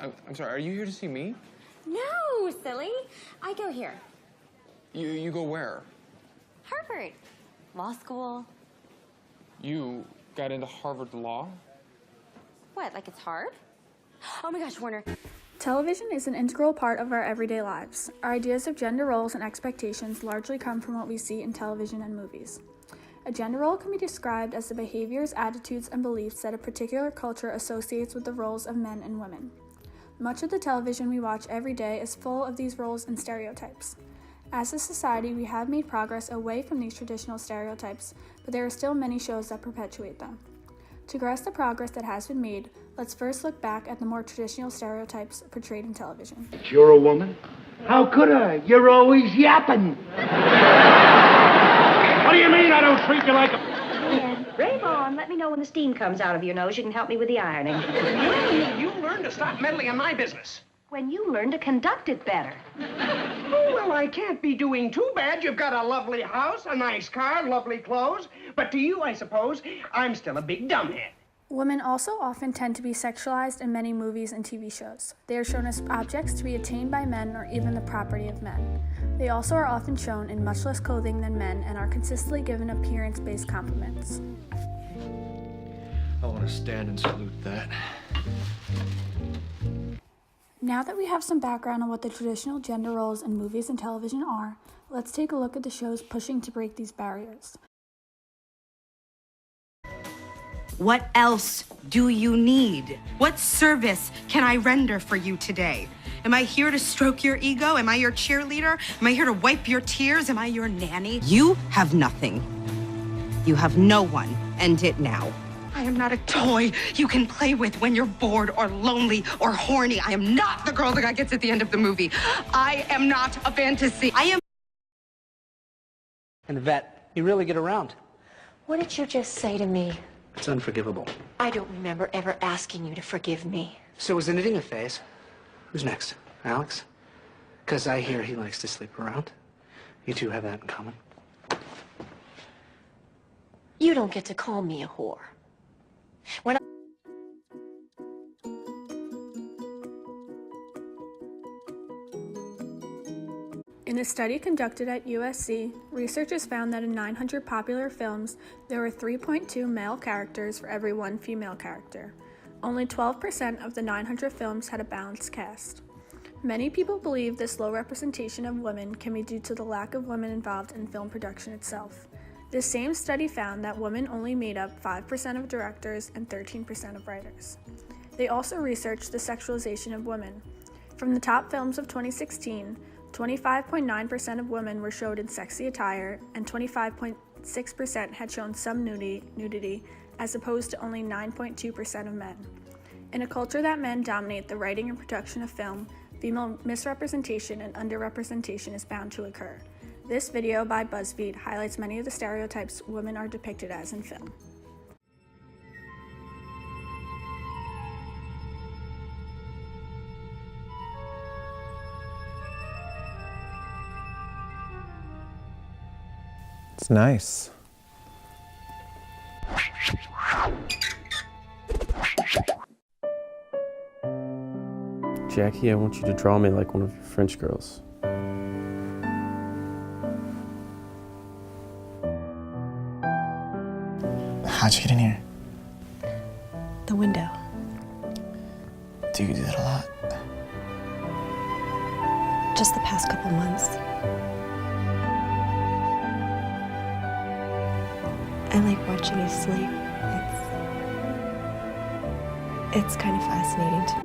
I'm sorry, are you here to see me? No, silly. I go here. You go where? Harvard. Law school. You got into Harvard Law? What, like it's hard? Oh my gosh, Warner. Television is an integral part of our everyday lives. Our ideas of gender roles and expectations largely come from what we see in television and movies. A gender role can be described as the behaviors, attitudes, and beliefs that a particular culture associates with the roles of men and women. Much of the television we watch every day is full of these roles and stereotypes. As a society, we have made progress away from these traditional stereotypes, but there are still many shows that perpetuate them. To grasp the progress that has been made, let's first look back at the more traditional stereotypes portrayed in television. You're a woman? How could I? You're always yapping. What do you mean I don't treat you like a... Ed, rave on. Let me know when the steam comes out of your nose. You can help me with the ironing. When you learn to stop meddling in my business? When you learn to conduct it better. Oh, well, I can't be doing too bad. You've got a lovely house, a nice car, lovely clothes. But to you, I suppose, I'm still a big dumbhead. Women also often tend to be sexualized in many movies and TV shows. They are shown as objects to be attained by men or even the property of men. They also are often shown in much less clothing than men and are consistently given appearance-based compliments. I want to stand and salute that. Now that we have some background on what the traditional gender roles in movies and television are, let's take a look at the shows pushing to break these barriers. What else do you need? What service can I render for you today? Am I here to stroke your ego? Am I your cheerleader? Am I here to wipe your tears? Am I your nanny? You have nothing. You have no one. End it now. I am not a toy you can play with when you're bored or lonely or horny. I am not the girl the guy gets at the end of the movie. I am not a fantasy. I am... And the vet, you really get around. What did you just say to me? It's unforgivable. I don't remember ever asking you to forgive me. So is the knitting a phase? Who's next? Alex? Because I hear he likes to sleep around. You two have that in common. You don't get to call me a whore. When In a study conducted at USC, researchers found that in 900 popular films, there were 3.2 male characters for every one female character. Only 12% of the 900 films had a balanced cast. Many people believe this low representation of women can be due to the lack of women involved in film production itself. This same study found that women only made up 5% of directors and 13% of writers. They also researched the sexualization of women. From the top films of 2016, 25.9% of women were showed in sexy attire, and 25.6% had shown some nudity, as opposed to only 9.2% of men. In a culture that men dominate the writing and production of film, female misrepresentation and underrepresentation is bound to occur. This video by BuzzFeed highlights many of the stereotypes women are depicted as in film. It's nice. Jackie, I want you to draw me like one of your French girls. How'd you get in here? The window. Do you do that a lot? Just the past couple months. I like watching you sleep. It's kind of fascinating to me.